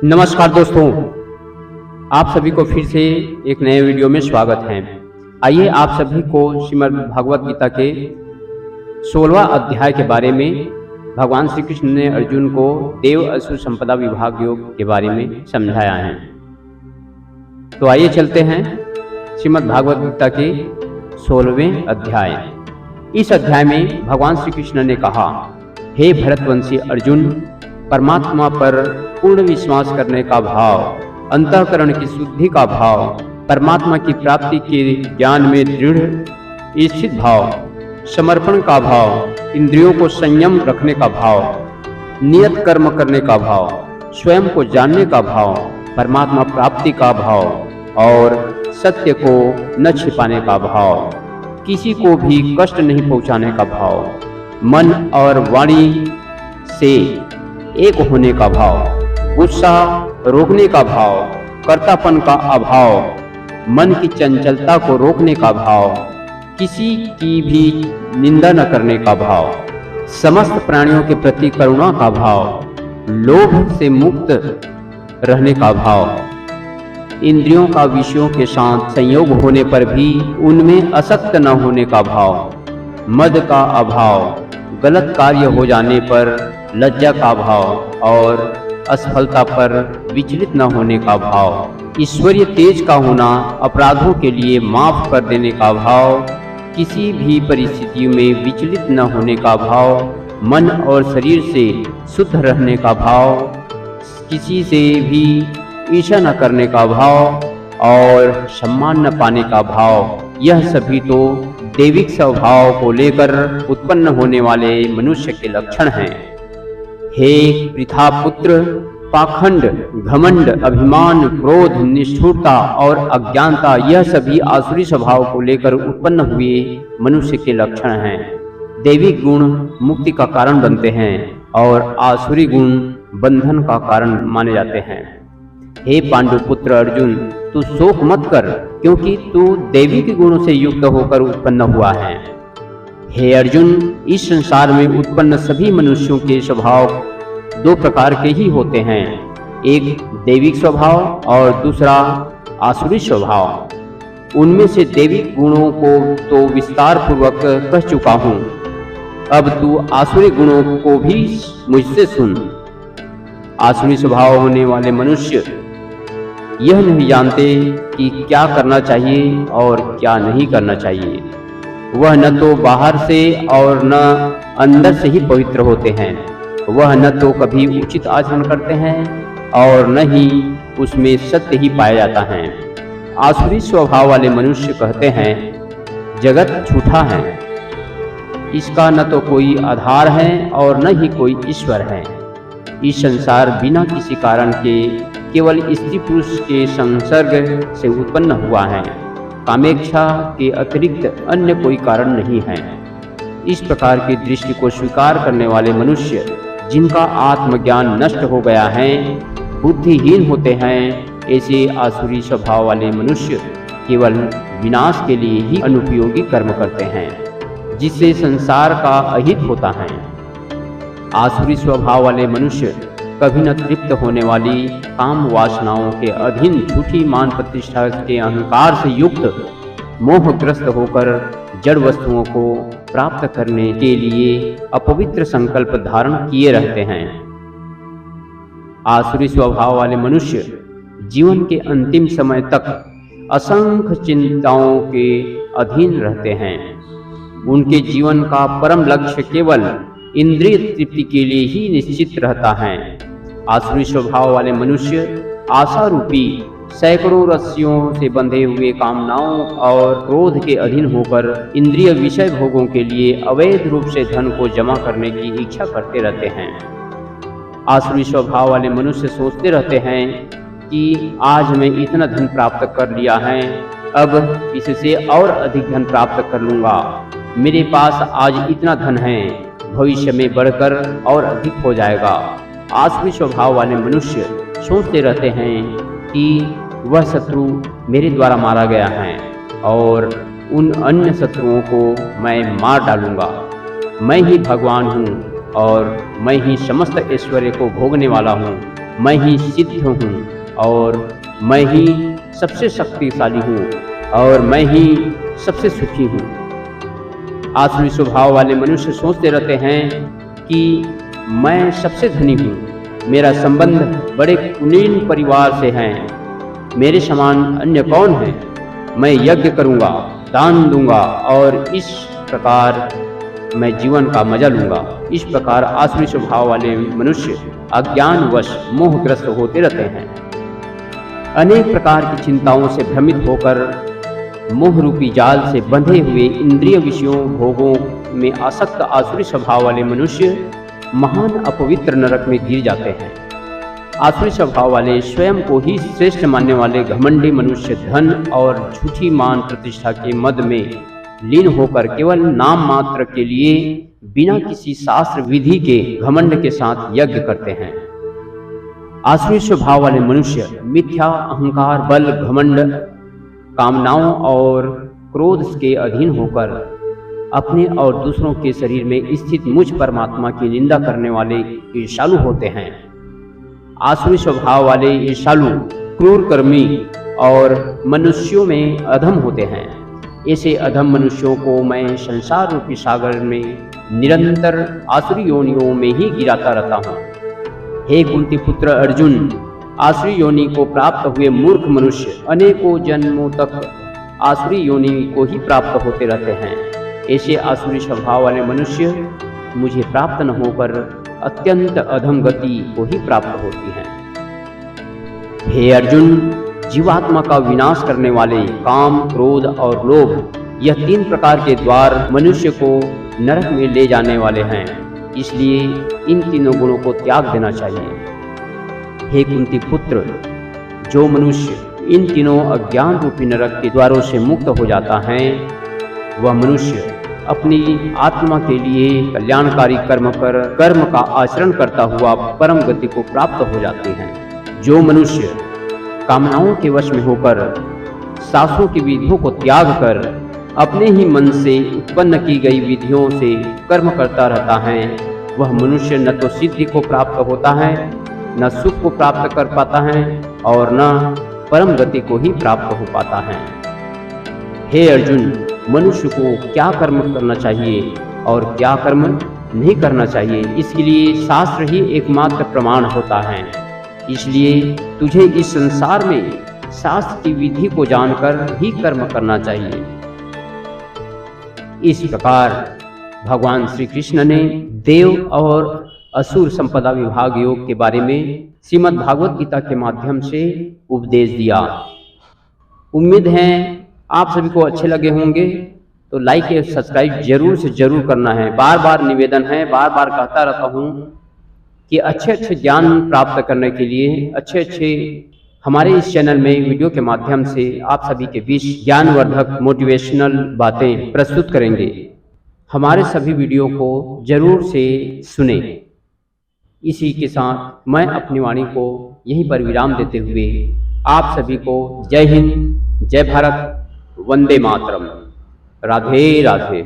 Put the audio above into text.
नमस्कार दोस्तों, आप सभी को फिर से एक नए वीडियो में स्वागत है। आइए आप सभी को श्रीमद् भागवत गीता के 16वां अध्याय के बारे में भगवान श्री कृष्ण ने अर्जुन को देव असुर संपदा विभाग योग के बारे में समझाया है। तो आइए चलते हैं श्रीमद् भागवत गीता के 16वें अध्याय। इस अध्याय में भगवान श्री कृष्ण ने कहा, हे भरतवंशी अर्जुन, परमात्मा पर पूर्ण विश्वास करने का भाव, अंतःकरण की शुद्धि का भाव, परमात्मा की प्राप्ति के ज्ञान में दृढ़ स्थित भाव, समर्पण का भाव, इंद्रियों को संयम रखने का भाव, नियत कर्म करने का भाव, स्वयं को जानने का भाव, परमात्मा प्राप्ति का भाव और सत्य को न छिपाने का भाव, किसी को भी कष्ट नहीं पहुंचाने का भाव, मन और वाणी से एक होने का भाव, गुस्सा रोकने का भाव, कर्तापन का अभाव, मन की चंचलता को रोकने का भाव, किसी की भी निंदा न करने का भाव, समस्त प्राणियों के प्रति करुणा का भाव, लोभ से मुक्त रहने का भाव, इंद्रियों का विषयों के साथ संयोग होने पर भी उनमें असक्त न होने का भाव, मद का अभाव, गलत कार्य हो जाने पर लज्जा का भाव और असफलता पर विचलित न होने का भाव, ईश्वरीय तेज का होना, अपराधों के लिए माफ कर देने का भाव, किसी भी परिस्थितियों में विचलित न होने का भाव, मन और शरीर से शुद्ध रहने का भाव, किसी से भी ईर्ष्या न करने का भाव और सम्मान न पाने का भाव, यह सभी तो दैविक स्वभाव को लेकर उत्पन्न होने वाले मनुष्य के लक्षण हैं। हे पृथा पुत्र, पाखंड, घमंड, अभिमान, क्रोध, निष्ठुरता और अज्ञानता, यह सभी आसुरी स्वभाव को लेकर उत्पन्न हुए मनुष्य के लक्षण हैं। दैविक गुण मुक्ति का कारण बनते हैं और आसुरी गुण बंधन का कारण माने जाते हैं। हे पांडुपुत्र अर्जुन, तू शोक मत कर, क्योंकि तू दैविक गुणों से युक्त होकर उत्पन्न हुआ है। हे अर्जुन, इस संसार में उत्पन्न सभी मनुष्यों के स्वभाव दो प्रकार के ही होते हैं, एक दैविक स्वभाव और दूसरा आसुरी स्वभाव। उनमें से दैविक गुणों को तो विस्तार पूर्वक कह चुका हूँ, अब तू आसुरी गुणों को भी मुझसे सुन। आसुरी स्वभाव होने वाले मनुष्य यह नहीं जानते कि क्या करना चाहिए और क्या नहीं करना चाहिए। वह न तो बाहर से और न अंदर से ही पवित्र होते हैं। वह न तो कभी उचित आचरण करते हैं और न ही उसमें सत्य ही पाया जाता है। आसुरी स्वभाव वाले मनुष्य कहते हैं, जगत झूठा है, इसका न तो कोई आधार है और न ही कोई ईश्वर है। इस संसार बिना किसी कारण के केवल स्त्री पुरुष के संसर्ग से उत्पन्न हुआ है, कामेक्षा के अतिरिक्त अन्य कोई कारण नहीं है। इस प्रकार की दृष्टि को स्वीकार करने वाले मनुष्य, जिनका आत्मज्ञान नष्ट हो गया है, बुद्धिहीन होते हैं। ऐसे आसुरी स्वभाव वाले मनुष्य केवल विनाश के लिए ही अनुपयोगी कर्म करते हैं, जिससे संसार का अहित होता है। आसुरी स्वभाव वाले मनुष्य कभी न तृप्त होने वाली काम वासनाओं के अधीन झूठी मान प्रतिष्ठा के अहंकार से युक्त मोहग्रस्त होकर जड़ वस्तुओं को प्राप्त करने के लिए अपवित्र संकल्प धारण किए रहते हैं। आसुरी स्वभाव वाले मनुष्य जीवन के अंतिम समय तक असंख्य चिंताओं के अधीन रहते हैं। उनके जीवन का परम लक्ष्य केवल इंद्रिय तृप्ति के लिए ही निश्चित रहता है। आसुरी स्वभाव वाले मनुष्य आशा रूपी सैकड़ों रस्सियों से बंधे हुए कामनाओं और क्रोध के अधीन होकर इंद्रिय विषय भोगों के लिए अवैध रूप से धन को जमा करने की इच्छा करते रहते हैं। आसुरी स्वभाव वाले मनुष्य सोचते रहते हैं कि आज मैं इतना धन प्राप्त कर लिया है, अब इससे और अधिक धन प्राप्त कर लूँगा। मेरे पास आज इतना धन है, भविष्य में बढ़कर और अधिक हो जाएगा। आसुरी स्वभाव वाले मनुष्य सोचते रहते हैं कि वह शत्रु मेरे द्वारा मारा गया है और उन अन्य शत्रुओं को मैं मार डालूंगा। मैं ही भगवान हूँ और मैं ही समस्त ऐश्वर्य को भोगने वाला हूँ। मैं ही सिद्ध हूँ और मैं ही सबसे शक्तिशाली हूँ और मैं ही सबसे सुखी हूँ। आसुरी स्वभाव वाले मनुष्य सोचते रहते हैं कि मैं सबसे धनी हूँ, मेरा संबंध बड़े कुलीन परिवार से है, मेरे समान अन्य कौन है, मैं यज्ञ करूँगा, दान दूंगा और इस प्रकार मैं जीवन का मजा लूंगा। इस प्रकार आसुरी स्वभाव वाले मनुष्य अज्ञानवश मोहग्रस्त होते रहते हैं। अनेक प्रकार की चिंताओं से भ्रमित होकर मोह रूपी जाल से बंधे हुए इंद्रिय विषयों भोगों में आसक्त आसुरी स्वभाव वाले मनुष्य महान अपवित्र नरक में गिर जाते हैं। आसुरी स्वभाव वाले स्वयं को ही श्रेष्ठ मानने वाले घमंडी मनुष्य धन और झूठी मान प्रतिष्ठा के मद में लीन होकर केवल नाम मात्र के लिए बिना किसी शास्त्र विधि के घमंड के साथ यज्ञ करते हैं। आसुरी स्वभाव वाले मनुष्य मिथ्या अहंकार बल घमंड कामनाओं और क्रोध के अधीन होकर अपने और दूसरों के शरीर में स्थित मुझ परमात्मा की निंदा करने वाले ईर्ष्यालु होते हैं। आसुरी स्वभाव वाले ईर्ष्यालु क्रूर कर्मी और मनुष्यों में अधम होते हैं। ऐसे अधम मनुष्यों को मैं संसार रूपी सागर में निरंतर आसुरी योनियों में ही गिराता रहता हूँ। हे कुंती पुत्र अर्जुन, आसुरी योनि को प्राप्त हुए मूर्ख मनुष्य अनेकों जन्मों तक आसुरी योनि को ही प्राप्त होते रहते हैं। ऐसे आसुरी स्वभाव वाले मनुष्य मुझे प्राप्त न होकर अत्यंत अधम गति को ही प्राप्त होती हैं। हे अर्जुन, जीवात्मा का विनाश करने वाले काम क्रोध और लोभ, यह 3 प्रकार के द्वार मनुष्य को नरक में ले जाने वाले हैं, इसलिए इन तीनों गुणों को त्याग देना चाहिए। हे कुंती पुत्र, जो मनुष्य इन तीनों अज्ञान रूपी नरक के द्वारों से मुक्त हो जाता है, वह मनुष्य अपनी आत्मा के लिए कल्याणकारी कर्म कर कर्म का आचरण करता हुआ परम गति को प्राप्त हो जाते हैं। जो मनुष्य कामनाओं के वश में होकर शास्त्रों की विधियों को त्याग कर अपने ही मन से उत्पन्न की गई विधियों से कर्म करता रहता है, वह मनुष्य न तो सिद्धि को प्राप्त होता है, न सुख को प्राप्त कर पाता है और न परम गति को ही प्राप्त हो पाता है। हे अर्जुन, मनुष्य को क्या कर्म करना चाहिए और क्या कर्म नहीं करना चाहिए, इसके लिए शास्त्र ही एकमात्र प्रमाण होता है। इसलिए तुझे इस संसार में शास्त्र की विधि को जानकर ही कर्म करना चाहिए। इस प्रकार भगवान श्री कृष्ण ने देव और असुर संपदा विभाग योग के बारे में श्रीमद् भागवत गीता के माध्यम से उपदेश दिया। उम्मीद है आप सभी को अच्छे लगे होंगे, तो लाइक और सब्सक्राइब जरूर से जरूर करना है। बार बार निवेदन है, बार बार कहता रहता हूँ कि अच्छे अच्छे ज्ञान प्राप्त करने के लिए अच्छे अच्छे हमारे इस चैनल में वीडियो के माध्यम से आप सभी के बीच ज्ञानवर्धक मोटिवेशनल बातें प्रस्तुत करेंगे। हमारे सभी वीडियो को जरूर से सुने। इसी के साथ मैं अपनी वाणी को यहीं पर विराम देते हुए आप सभी को जय हिंद, जय भारत, वंदे मातरम, राधे राधे।